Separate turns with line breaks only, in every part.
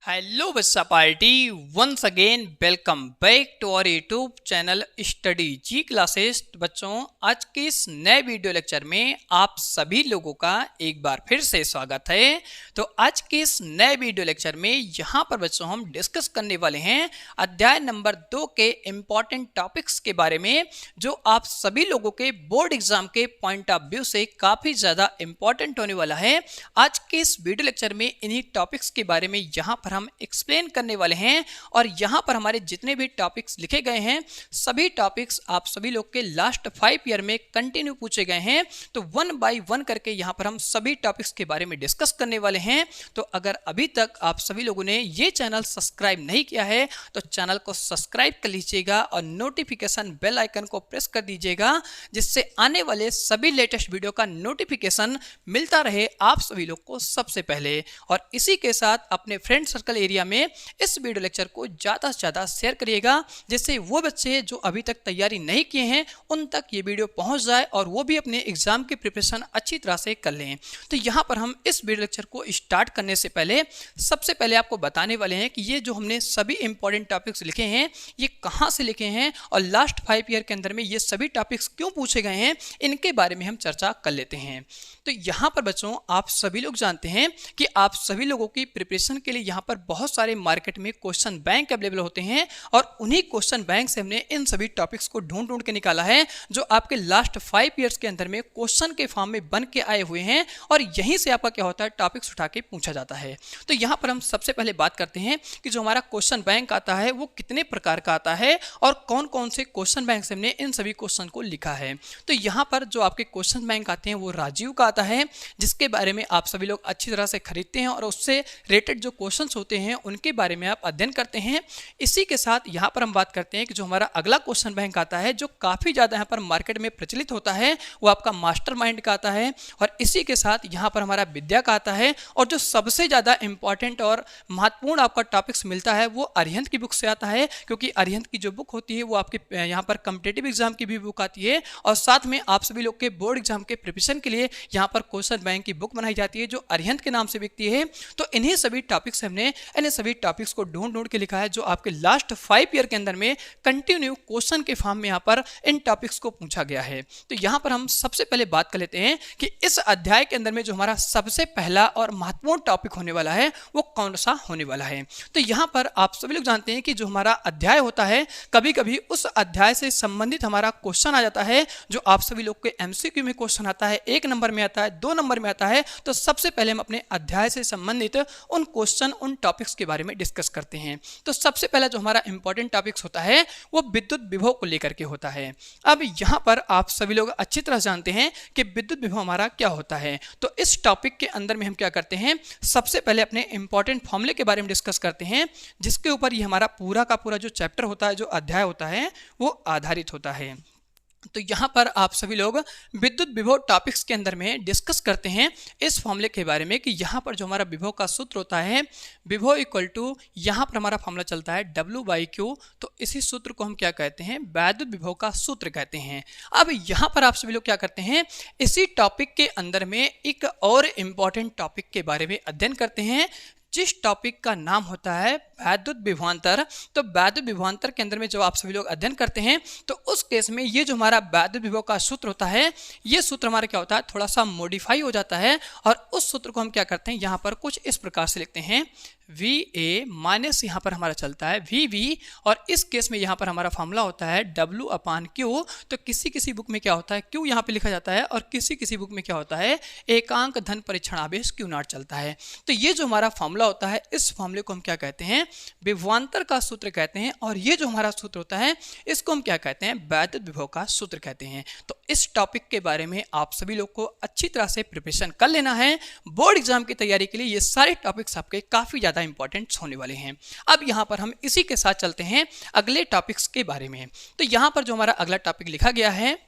Hello बच्चा party once again welcome back to our YouTube channel study ji classes. बच्चों, आज के इस नए वीडियो लेक्चर में आप सभी लोगों का एक बार फिर से स्वागत है। तो आज के इस नए वीडियो लेक्चर में यहाँ पर बच्चों हम डिस्कस करने वाले हैं अध्याय नंबर 2 के इम्पॉर्टेंट टॉपिक्स के बारे में, जो आप सभी लोगों के बोर्ड एग्जाम के पॉइंट ऑफ व्यू से काफ़ी ज़्यादा इम्पॉर्टेंट होने वाला है। आज के इस वीडियो लेक्चर में इन्हीं टॉपिक्स के बारे में यहाँ पर हम एक्सप्लेन करने वाले हैं और यहाँ पर हमारे जितने भी टॉपिक्स लिखे गए हैं सभी टॉपिक्स आप सभी लोग के लास्ट 5 ईयर में कंटिन्यू पूछे गए हैं। तो वन बाय वन करके यहाँ पर हम सभी टॉपिक्स के बारे में डिस्कस करने वाले हैं। तो अगर अभी तक आप सभी लोगों ने ये चैनल सब्सक्राइब नहीं किया है तो चैनल को सब्सक्राइब कर लीजिएगा और नोटिफिकेशन बेल आइकन को प्रेस कर दीजिएगा, जिससे आने वाले सभी लेटेस्ट वीडियो का नोटिफिकेशन मिलता रहे आप सभी लोग को सबसे पहले। और इसी के साथ अपने फ्रेंड सर्कल एरिया में इस वीडियो लेक्चर को ज़्यादा से ज़्यादा शेयर करिएगा, जिससे वो बच्चे जो अभी तक तैयारी नहीं किए हैं उन तक ये वीडियो पहुंच जाए और वो भी अपने एग्जाम की प्रिपरेशन अच्छी तरह से कर लें। तो यहाँ पर हम इस वीडियो लेक्चर को स्टार्ट करने से पहले सबसे पहले आपको बताने वाले हैं कि ये जो हमने सभी इंपॉर्टेंट टॉपिक्स लिखे हैं ये कहाँ से लिखे हैं और लास्ट 5 ईयर के अंदर में ये सभी टॉपिक्स क्यों पूछे गए हैं, इनके बारे में हम चर्चा कर लेते हैं। तो यहाँ पर बच्चों आप सभी लोग जानते हैं कि आप सभी लोगों की प्रिपरेशन के लिए यहाँ पर बहुत सारे मार्केट में क्वेश्चन बैंक अवेलेबल होते हैं और उन्हीं क्वेश्चन बैंक से हमने इन सभी टॉपिक्स को ढूंढ ढूंढ के निकाला है, जो आपके लास्ट 5 ईयर्स के अंदर में क्वेश्चन के फॉर्म में बन के आए हुए हैं और यहीं से आपका क्या होता है टॉपिक्स उठा के पूछा जाता है। तो यहाँ पर हम सबसे पहले बात करते हैं कि जो हमारा क्वेश्चन बैंक आता है वो कितने प्रकार का आता है और कौन कौन से क्वेश्चन बैंक से हमने इन सभी क्वेश्चन को लिखा है। तो यहाँ पर जो आपके क्वेश्चन बैंक आते हैं वो राजीव का आता है, जिसके बारे में आप सभी लोग अच्छी तरह से खरीदते हैं और उससे रिलेटेड जो क्वेश्चंस होते हैं उनके बारे में आप अध्ययन करते हैं। इसी के साथ यहाँ पर हम बात करते हैं कि जो हमारा अगला क्वेश्चन बैंक आता है जो काफ़ी ज़्यादा यहाँ पर मार्केट में प्रचलित होता है वो आपका मास्टरमाइंड का आता है। और इसी के साथ यहाँ पर हमारा विद्या का आता है और जो सबसे ज़्यादा इंपॉर्टेंट और महत्वपूर्ण आपका टॉपिक्स मिलता है वो अरिहंत की बुक से आता है, क्योंकि अरिहंत की जो बुक होती है वो आपके यहाँ पर कॉम्पिटिटिव एग्जाम की भी बुक आती है और साथ में आप सभी लोग के बोर्ड एग्जाम के प्रिपरेशन के लिए यहाँ पर क्वेश्चन बैंक की बुक बनाई जाती है जो अरिहंत के नाम से बिकती है। तो इन्हीं सभी टॉपिक्स हमने इन्हीं सभी टॉपिक्स को ढूंढ ढूंढ के लिखा है जो आपके लास्ट 5 ईयर के अंदर में कंटिन्यू क्वेश्चन के फॉर्म में यहाँ पर इन टॉपिक्स को पूछा गया है। तो यहाँ पर हम सबसे पहले बात कर लेते हैं कि इस अध्याय के अंदर में जो हमारा सबसे पहला और महत्वपूर्ण टॉपिक होने वाला है वो कौन सा होने वाला है। तो यहाँ पर आप सभी लोग जानते हैं कि जो हमारा अध्याय होता है कभी कभी उस अध्याय से संबंधित हमारा क्वेश्चन आ जाता है, जो आप सभी लोग के एमसीक्यू में क्वेश्चन आता है, 1 नंबर में आता है, 2 नंबर में आता है। तो सबसे पहले हम अपने अध्याय से संबंधित उन क्वेश्चन उन टॉपिक्स के बारे में डिस्कस करते हैं। तो सबसे पहला जो हमारा इंपॉर्टेंट टॉपिक्स होता है वो विद्युत विभव को लेकर के होता है। अब यहाँ पर आप सभी लोग अच्छी तरह जानते हैं कि विद्युत विभव हमारा क्या होता है। तो इस टॉपिक के अंदर में हम क्या करते हैं, सबसे पहले अपने इंपॉर्टेंट फॉर्मूले के बारे में डिस्कस करते हैं, जिसके ऊपर ये हमारा पूरा का पूरा जो चैप्टर होता है, जो अध्याय होता है वो आधारित होता है। तो यहाँ पर आप सभी लोग विद्युत विभव टॉपिक्स के अंदर में डिस्कस करते हैं इस फॉर्मूले के बारे में कि यहाँ पर जो हमारा विभव का सूत्र होता है, विभव इक्वल टू यहाँ पर हमारा फॉर्मूला चलता है W/Q। तो इसी सूत्र को हम क्या कहते हैं, वैद्युत विभव का सूत्र कहते हैं। अब यहाँ पर आप सभी लोग क्या करते हैं, इसी टॉपिक के अंदर में एक और इम्पॉर्टेंट टॉपिक के बारे में अध्ययन करते हैं, जिस टॉपिक का नाम होता है वैद्युत विभवांतर। तो वैद्युत विभवांतर के अंदर में जब आप सभी लोग अध्ययन करते हैं तो उस केस में ये जो हमारा वैद्युत विभव का सूत्र होता है ये सूत्र हमारा क्या होता है, थोड़ा सा मॉडिफाई हो जाता है और उस सूत्र को हम क्या करते हैं, यहाँ पर कुछ इस प्रकार से लिखते हैं VA माइनस यहाँ पर हमारा चलता है VV और इस केस में यहाँ पर हमारा फॉर्मूला होता है W/Q। तो किसी किसी बुक में क्या होता है Q यहाँ पे लिखा जाता है और किसी किसी बुक में क्या होता है एकांक धन परीक्षण आवेश Q0 चलता है। तो ये जो हमारा फॉर्मूला होता है इस फॉर्मूले को हम क्या कहते हैं, विभवांतर का सूत्र कहते हैं और ये जो हमारा सूत्र होता है इसको हम क्या कहते हैं, वैद्युत विभव का सूत्र कहते हैं। तो इस टॉपिक के बारे में आप सभी लोग को अच्छी तरह से प्रिपरेशन कर लेना है। बोर्ड एग्जाम की तैयारी के लिए ये सारे टॉपिक्स आपके काफ़ी ज़्यादा इंपॉर्टेंट होने वाले हैं। अब यहाँ पर हम इसी के साथ चलते हैं अगले टॉपिक्स के बारे में। तो यहाँ पर जो हमारा अगला टॉपिक लिखा गया है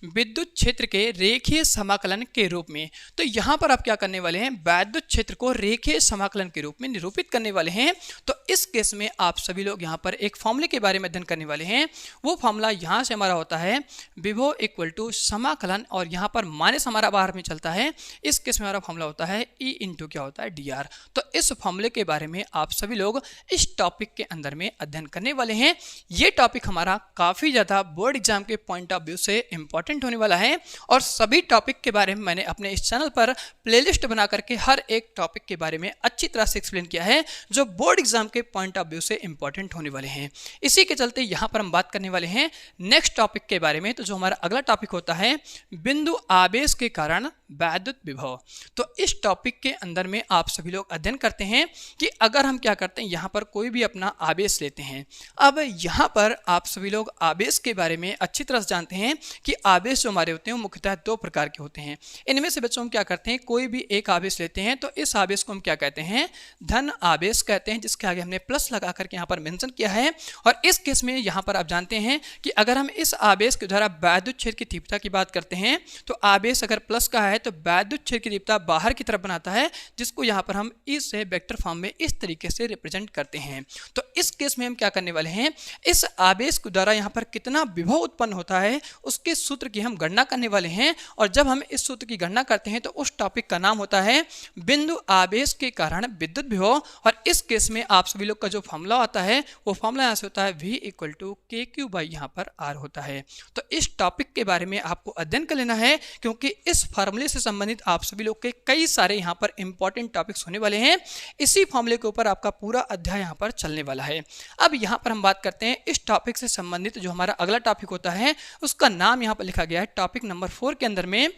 विद्युत क्षेत्र के रेखीय समाकलन के रूप में। तो यहाँ पर आप क्या करने वाले हैं, विद्युत क्षेत्र को रेखीय समाकलन के रूप में निरूपित करने वाले हैं। तो इस केस में आप सभी लोग यहाँ पर एक फॉर्मूले के बारे में अध्ययन करने वाले हैं। वो फॉर्मूला यहाँ से हमारा होता है विभव इक्वल टू समाकलन, और यहाँ पर माइनस हमारा बाहर में चलता है। इस केस में हमारा फॉर्मूला होता है ई इंटू क्या होता है डी आर। तो इस फॉर्मूले के बारे में आप सभी लोग इस टॉपिक के अंदर में अध्ययन करने वाले हैं। ये टॉपिक हमारा काफ़ी ज़्यादा बोर्ड एग्जाम के पॉइंट ऑफ व्यू से इंपॉर्टेंट होने वाला है, और सभी टॉपिक के बारे में मैंने अपने इस चैनल पर प्लेलिस्ट बना करके हर एक टॉपिक के बारे में अच्छी तरह से एक्सप्लेन किया है, जो बोर्ड एग्जाम के पॉइंट ऑफ व्यू से इंपॉर्टेंट होने वाले हैं। इसी के चलते यहां पर हम बात करने वाले हैं नेक्स्ट टॉपिक के बारे में। तो जो हमारा अगला टॉपिक होता है बिंदु आवेश के कारण विद्युत विभव। तो इस टॉपिक के अंदर में आप सभी लोग अध्ययन करते हैं कि अगर हम क्या करते हैं, यहाँ पर कोई भी अपना आवेश लेते हैं। अब यहाँ पर आप सभी लोग आवेश के बारे में अच्छी तरह से जानते हैं कि आवेश जो हमारे होते हैं वो मुख्यतः दो प्रकार के होते हैं। इनमें से बच्चों हम क्या करते हैं, कोई भी एक आवेश लेते हैं तो इस आवेश को हम क्या कहते हैं, धन आवेश कहते हैं, जिसके आगे हमने प्लस लगा करके यहाँ पर मेंशन किया है। और इस केस में यहाँ पर आप जानते हैं कि अगर हम इस आवेश के द्वारा विद्युत क्षेत्र की तीव्रता की बात करते हैं, तो आवेश अगर प्लस का है तो विद्युत क्षेत्र की तीव्रता बाहर की तरफ बनाता है, जिसको यहाँ पर हम इस वेक्टर फॉर्म में इस तरीके से रिप्रेजेंट करते हैं। तो इस केस में हम क्या करने वाले हैं, इस आवेश के द्वारा यहाँ पर कितना विभव उत्पन्न होता है उसके सूत्र की हम गणना करने वाले हैं। और जब हम इस सूत्र की गणना करते हैं तो उस टॉपिक का नाम होता है बिंदु आवेश के कारण विद्युत विभव। और इस केस में आप सभी लोग का जो फॉर्मूला आता है वो फॉर्मूला यहाँ से होता है V इक्वल टू के क्यू बाई यहाँ पर R होता है। तो इस टॉपिक के बारे में आपको अध्ययन कर लेना है, क्योंकि इस फार्मूले से संबंधित आप सभी लोग के कई सारे यहाँ पर इंपॉर्टेंट टॉपिक्स होने वाले हैं। इसी फॉर्मूले के ऊपर आपका पूरा अध्याय यहाँ पर चलने वाला है। अब यहाँ पर हम बात करते हैं इस टॉपिक से संबंधित जो हमारा अगला टॉपिक होता है, उसका नाम यहाँ पर लिखा गया है टॉपिक नंबर 4 के अंदर में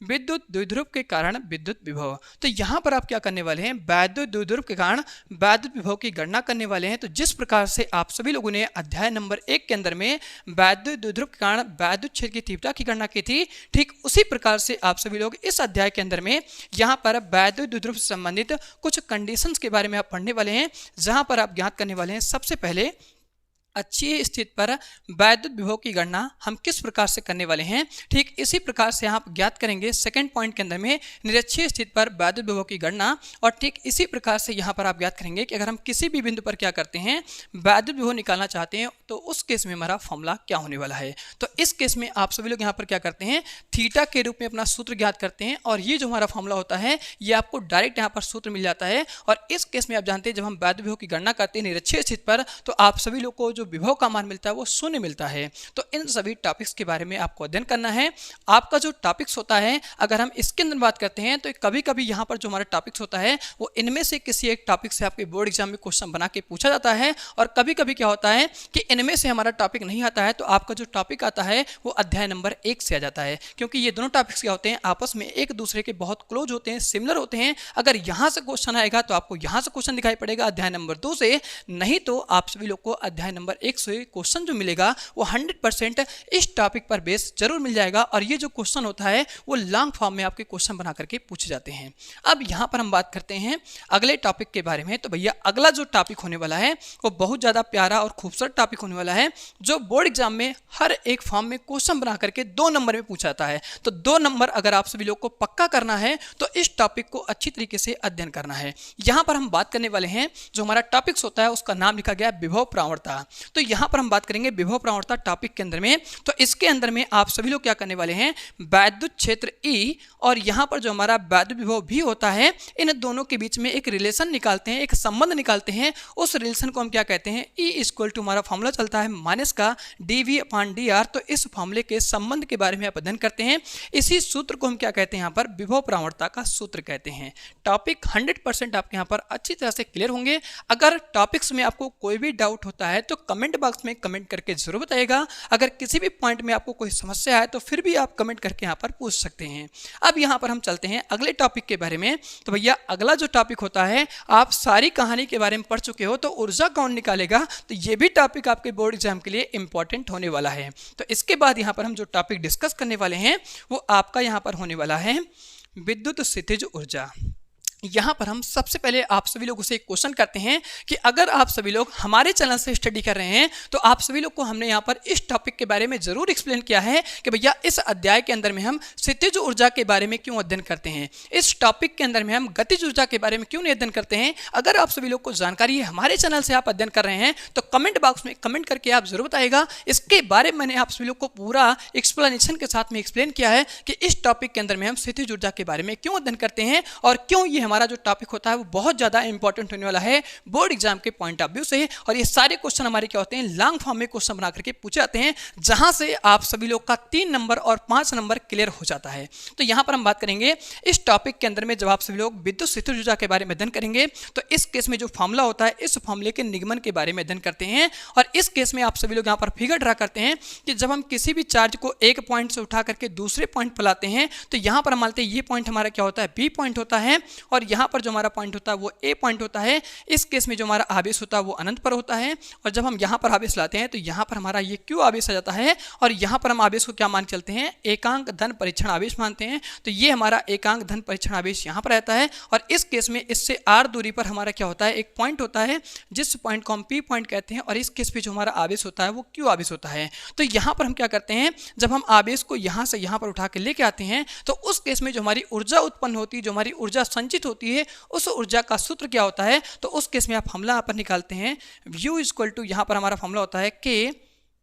विद्युत द्विध्रुव के कारण विद्युत विभव। तो यहाँ पर आप क्या करने वाले हैं, विद्युत द्विध्रुव के कारण विद्युत विभव की गणना करने वाले हैं। तो जिस प्रकार से आप सभी लोगों ने अध्याय नंबर 1 के अंदर में विद्युत द्विध्रुव के कारण विद्युत क्षेत्र की तीव्रता की गणना की थी, ठीक उसी प्रकार से आप सभी लोग इस अध्याय के अंदर में यहाँ पर विद्युत द्विध्रुव से संबंधित कुछ कंडीशंस के बारे में आप पढ़ने वाले हैं, जहाँ पर आप ज्ञात करने वाले हैं सबसे पहले अच्छी स्थिति पर विद्युत विभव की गणना हम किस प्रकार से करने वाले हैं। ठीक इसी प्रकार से आप ज्ञात करेंगे सेकंड पॉइंट के अंदर में निरक्षीय स्थिति पर विद्युत विभव की गणना। और ठीक इसी प्रकार से यहाँ पर आप ज्ञात करेंगे कि अगर हम किसी भी बिंदु पर क्या करते हैं, विद्युत विभव निकालना चाहते हैं, तो उस केस में हमारा फॉर्मूला क्या होने वाला है। तो इस केस में आप सभी लोग यहाँ पर क्या करते हैं, थीटा के रूप में अपना सूत्र ज्ञात करते हैं, और ये जो हमारा फॉर्मूला होता है ये आपको डायरेक्ट यहाँ पर सूत्र मिल जाता है। और इस केस में आप जानते हैं जब हम विद्युत विभव की गणना करते हैं निरक्षीय स्थिति पर, तो आप सभी लोग को जो विभव का मान मिलता है वो शून्य मिलता है। तो इन सभी टॉपिक्स के बारे में आपको अध्ययन करना है। आपका जो टॉपिक्स होता है, अगर हम इसके अंदर बात करते हैं तो कभी कभी यहाँ पर जो हमारा टॉपिक्स होता है वो इनमें से किसी एक टॉपिक से आपके बोर्ड एग्जाम में क्वेश्चन बना के पूछा जाता है। और कभी कभी क्या होता है कि इनमें से हमारा टॉपिक नहीं आता है, तो आपका जो टॉपिक आता है वो अध्याय नंबर 1 से आ जाता है, क्योंकि ये दोनों टॉपिक्स क्या होते हैं, आपस में एक दूसरे के बहुत क्लोज होते हैं, सिमिलर होते हैं। अगर यहाँ से क्वेश्चन आएगा तो आपको यहाँ से क्वेश्चन दिखाई पड़ेगा अध्याय नंबर 2 से, नहीं तो आप सभी लोग को अध्याय नंबर 1 से क्वेश्चन जो मिलेगा वो 100% इस टॉपिक पर बेस जरूर मिल जाएगा। और ये जो क्वेश्चन होता है वो लॉन्ग फॉर्म में आपके क्वेश्चन बना करके पूछे जाते हैं। अब यहाँ पर हम बात करते हैं अगले टॉपिक के बारे में। तो भैया अगला जो टॉपिक होने वाला है वो बहुत ज़्यादा प्यारा और खूबसूरत टॉपिक होने वाला है, जो बोर्ड एग्जाम में हर एक फॉर्म में क्वेश्चन बना करके 2 नंबर में पूछा जाता है। तो 2 नंबर अगर आप सभी लोग को पक्का करना है तो इस टॉपिक को अच्छी तरीके से अध्ययन करना है। यहाँ पर हम बात करने वाले हैं, जो हमारा टॉपिक्स होता है उसका नाम लिखा गया विभव प्रवणता। तो यहाँ पर हम बात करेंगे विभव प्रवणता टॉपिक के अंदर में। तो इसके अंदर में आप सभी लोग क्या करने वाले हैं, विद्युत क्षेत्र E और यहाँ पर जो हमारा विद्युत विभव भी होता है, इन दोनों के बीच में एक रिलेशन निकालते हैं, एक संबंध निकालते हैं। उस रिलेशन को हम क्या कहते हैं, E इक्वल टू हमारा फॉर्मूला चलता है माइनस का dV/dr। तो इस फॉर्मूले के संबंध के बारे में आप अध्ययन करते हैं। इसी सूत्र को हम क्या कहते हैं, यहाँ पर विभव प्रवणता का सूत्र कहते हैं। टॉपिक 100% आपके यहाँ पर अच्छी तरह से क्लियर होंगे। अगर टॉपिक्स में आपको कोई भी डाउट होता है तो कमेंट बॉक्स में कमेंट करके जरूर बताइएगा। अगर किसी भी पॉइंट में आपको कोई समस्या है तो फिर भी आप कमेंट करके यहाँ पर पूछ सकते हैं। अब यहाँ पर हम चलते हैं अगले टॉपिक के बारे में। तो भैया अगला जो टॉपिक होता है, आप सारी कहानी के बारे में पढ़ चुके हो, तो ऊर्जा कौन निकालेगा, तो ये भी टॉपिक आपके बोर्ड एग्जाम के लिए इंपॉर्टेंट होने वाला है। तो इसके बाद यहाँ पर हम जो टॉपिक डिस्कस करने वाले हैं वो आपका यहाँ पर होने वाला है विद्युत स्थितिज ऊर्जा। यहाँ पर हम सबसे पहले आप सभी लोगों से एक क्वेश्चन करते हैं कि अगर आप सभी लोग हमारे चैनल से स्टडी कर रहे हैं तो आप सभी लोग को हमने यहाँ पर इस टॉपिक के बारे में जरूर एक्सप्लेन किया है कि भैया इस अध्याय के अंदर में हम क्षितिज ऊर्जा के बारे में क्यों अध्ययन करते हैं, इस टॉपिक के अंदर में हम गतिज ऊर्जा के बारे में क्यों नहीं अध्ययन करते हैं। अगर आप सभी लोग को जानकारी है हमारे चैनल से आप अध्ययन कर रहे हैं तो कमेंट बॉक्स में कमेंट करके आप जरूर बताइएगा। इसके बारे में मैंने आप सभी लोग को पूरा एक्सप्लेनेशन के साथ में एक्सप्लेन किया है कि इस टॉपिक के अंदर में हम क्षितिज ऊर्जा के बारे में क्यों अध्ययन करते हैं और क्यों ये हमारा जो टॉपिक होता है वो बहुत ज्यादा इंपॉर्टेंट होने वाला है बोर्ड एग्जाम के पॉइंट ऑफ व्यू से। और ये सारे क्वेश्चन हमारे क्या होते हैं, लॉन्ग फॉर्म में क्वेश्चन बना करके पूछे जाते हैं, जहां से आप सभी लोग का 3 नंबर और 5 नंबर क्लियर हो जाता है। तो यहां पर हम बात करेंगे इस टॉपिक के अंदर में जब आप सभी लोग विद्युत क्षितिज ऊर्जा के बारे में अध्ययन करेंगे तो इस केस में जो फॉर्मूला होता है इस फॉर्मूले के निगमन के बारे में अध्ययन करते हैं। और इस केस में आप सभी लोग यहाँ पर फिगर ड्रा करते हैं कि जब हम किसी भी चार्ज को एक पॉइंट से उठा करके दूसरे पॉइंट पर लाते हैं तो यहाँ पर हम मानते हैं ये पॉइंट हमारा क्या होता है, बी पॉइंट होता है, और यहाँ पर जो हमारा पॉइंट होता है वो ए पॉइंट होता है। इस केस में जो हमारा आवेश होता है वो अनंत पर होता है, और जब हम यहाँ पर आवेश लाते हैं तो यहाँ पर हमारा ये क्यू आवेश आ जाता है, और यहाँ पर हम आवेश को क्या मान चलते हैं, एकांक धन परीक्षण आवेश मानते हैं। तो ये हमारा एकांक धन परीक्षण आवेश यहाँ पर रहता है। और इस केस में इससे आर दूरी पर हमारा क्या होता है, एक पॉइंट होता है जिस पॉइंट को हम पी पॉइंट कहते हैं, और इस केस में जो हमारा आवेश होता है वो क्यू आवेश होता है। तो यहाँ पर हम क्या करते हैं, जब हम आवेश को यहाँ से यहाँ पर उठा के लेके आते हैं तो उस केस में जो हमारी ऊर्जा उत्पन्न होती है, जो हमारी ऊर्जा संचित होती है, उस ऊर्जा का सूत्र क्या होता है। तो उस केस में आप फॉर्मूला यहाँ पर निकालते हैं, U इक्वल टू यहाँ पर हमारा फॉर्मूला होता है K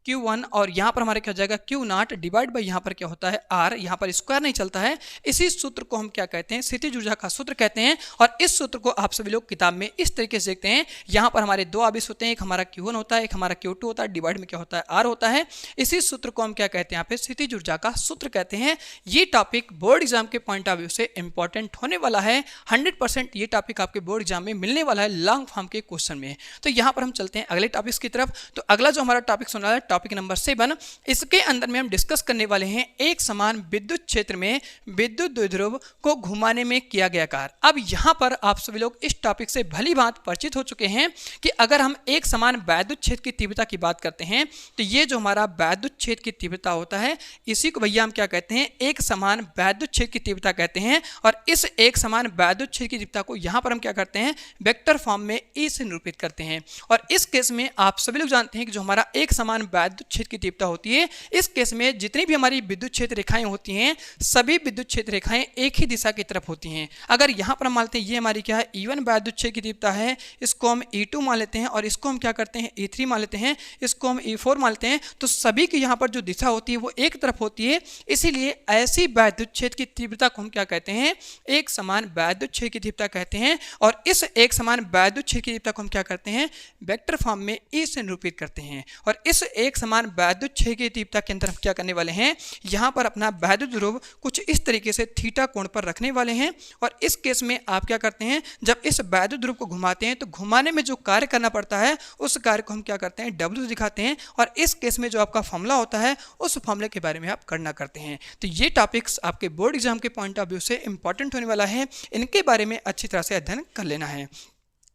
Q1, और यहाँ पर हमारे क्या हो जाएगा Q0 डिवाइड बाई यहाँ पर क्या होता है R, यहाँ पर स्क्वायर नहीं चलता है। इसी सूत्र को हम क्या कहते हैं, क्षितिज ऊर्जा का सूत्र कहते हैं। और इस सूत्र को आप सभी लोग किताब में इस तरीके से देखते हैं, यहाँ पर हमारे 2 आवेश होते हैं, एक हमारा Q1 होता है, एक हमारा Q2 होता है, डिवाइड में क्या होता है R होता है। इसी सूत्र को हम क्या कहते हैं, यहाँ पे क्षितिज ऊर्जा का सूत्र कहते हैं। ये टॉपिक बोर्ड एग्जाम के पॉइंट ऑफ व्यू से इंपॉर्टेंट होने वाला है, 100% ये टॉपिक आपके बोर्ड एग्जाम में मिलने वाला है लॉन्ग फॉर्म के क्वेश्चन में। तो यहाँ पर हम चलते हैं अगले टॉपिक्स की तरफ। तो अगला जो हमारा टॉपिक सुना है टॉपिक नंबर 7, इसके अंदर में हम डिस्कस करने वाले हैं एक समान विद्युत क्षेत्र में विद्युत द्विध्रुव को घुमाने में किया गया कार्य। अब यहां पर आप सभी लोग इस टॉपिक से भली बात परिचित हो चुके हैं कि अगर हम एक समान वैद्युत क्षेत्र की तीव्रता की बात करते हैं तो ये जो हमारा वैद्युत क्षेत्र की तीव्रता होता है इसी को भैया हम क्या कहते हैं, एक समान वैद्युत क्षेत्र की तीव्रता कहते हैं। और इस एक समान वैद्युत क्षेत्र की तीव्रता को यहां पर हम क्या करते हैं, वेक्टर फॉर्म में E से निरूपित करते हैं। और इस केस में आप सभी लोग जानते हैं कि जो हमारा एक समान वैद्युत क्षेत्र की तीव्रता होती है, इस केस में जितनी भी हमारी विद्युत क्षेत्र रेखाएं होती हैं सभी विद्युत क्षेत्र रेखाएं एक ही दिशा की तरफ होती हैं। अगर यहां पर हम मानते हैं ये हमारी क्या है, E1 वैद्युत क्षेत्र की तीव्रता है, इसको हम E2 मान लेते हैं, और इसको हम क्या करते हैं, E3 मान लेते हैं, इसको हम E4 मान लेते हैं। तो सभी की यहाँ पर जो दिशा होती है वो एक तरफ होती है, इसीलिए ऐसी वैद्युत क्षेत्र की तीव्रता को हम क्या कहते हैं, एक समान वैद्युत क्षेत्र की तीव्रता कहते हैं। और इस एक समान वैद्युत क्षेत्र की तीव्रता को हम क्या करते हैं, वेक्टर फॉर्म में E से निरूपित करते हैं। और इस एक समान वैद्युत क्षेत्र की तीव्रता के अंदर हम क्या करने वाले हैं, यहाँ पर अपना वैद्युत ध्रुव कुछ इस तरीके से थीटा कोण पर रखने वाले हैं। और इस केस में आप क्या करते हैं, जब इस वैद्युत ध्रुव को घुमाते हैं तो घुमाने में जो कार्य करना पड़ता है उस कार्य को हम क्या करते हैं, W से दिखाते हैं। और इस केस में जो आपका फॉर्मूला होता है उस फॉर्मूले के बारे में आप गणना करते हैं। तो ये टॉपिक्स आपके बोर्ड एग्जाम के पॉइंट ऑफ व्यू से इंपॉर्टेंट होने वाला है, इनके बारे में अच्छी तरह से अध्ययन कर लेना है।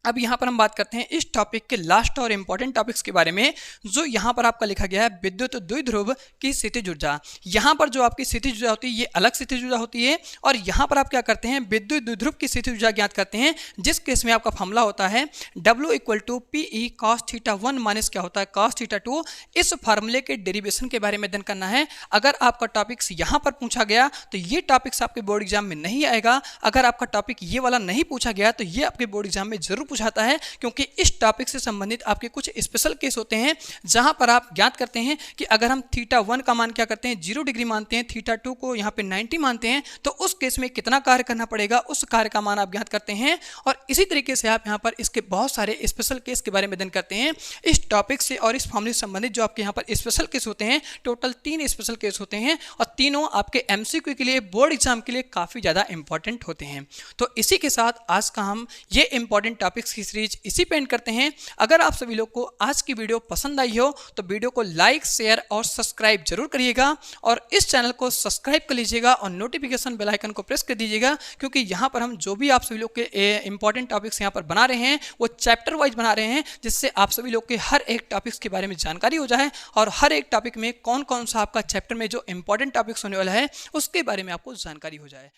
अब यहाँ पर हम बात करते हैं इस टॉपिक के लास्ट और इंपॉर्टेंट टॉपिक्स के बारे में, जो यहाँ पर आपका लिखा गया है विद्युत द्विध्रुव की क्षितिज ऊर्जा। यहाँ पर जो आपकी क्षितिज ऊर्जा होती है ये अलग क्षितिज ऊर्जा होती है, और यहाँ पर आप क्या करते हैं, विद्युत द्विध्रुव की क्षितिज ऊर्जा ज्ञात करते हैं, जिस केस में आपका फॉर्मूला होता है W equal to PE cos θ1 minus क्या होता है cos θ2। इस फार्मूले के डेरिवेशन के बारे में अध्ययन करना है। अगर आपका टॉपिक्स यहाँ पर पूछा गया तो ये टॉपिक्स आपके बोर्ड एग्जाम में नहीं आएगा। अगर आपका टॉपिक ये वाला नहीं पूछा गया तो ये आपके बोर्ड एग्जाम में जरूर पूछाता है, क्योंकि इस टॉपिक से संबंधित आपके कुछ स्पेशल केस होते हैं जहां पर आप ज्ञात करते हैं कि अगर हम θ1 का मान क्या करते हैं 0 डिग्री मानते हैं, θ2 को यहाँ पे 90 मानते हैं, तो उस केस में कितना कार्य करना पड़ेगा उस कार्य का मान आप ज्ञात करते हैं। और इसी तरीके से आप यहाँ पर इसके बहुत सारे स्पेशल केस के बारे में अध्ययन करते हैं इस टॉपिक से। और इस फॉर्मूले से संबंधित जो आपके यहाँ पर स्पेशल केस होते हैं, टोटल 3 स्पेशल केस होते हैं, और तीनों आपके MCQ के लिए, बोर्ड एग्जाम के लिए काफी ज्यादा इंपॉर्टेंट होते हैं। तो इसी के साथ आज का हम ये इंपॉर्टेंट टॉपिक्स की सीरीज इसी पे एंड करते हैं। अगर आप सभी लोग को आज की वीडियो पसंद आई हो तो वीडियो को लाइक, शेयर और सब्सक्राइब जरूर करिएगा, और इस चैनल को सब्सक्राइब कर लीजिएगा और नोटिफिकेशन बेल आइकन को प्रेस कर दीजिएगा, क्योंकि यहाँ पर हम जो भी आप सभी लोग के इंपॉर्टेंट टॉपिक्स यहाँ पर बना रहे हैं वो चैप्टर वाइज बना रहे हैं, जिससे आप सभी लोग के हर एक टॉपिक्स के बारे में जानकारी हो जाए, और हर एक टॉपिक में कौन कौन सा आपका चैप्टर में जो इंपॉर्टेंट टॉपिक्स होने वाला है उसके बारे में आपको जानकारी हो जाए।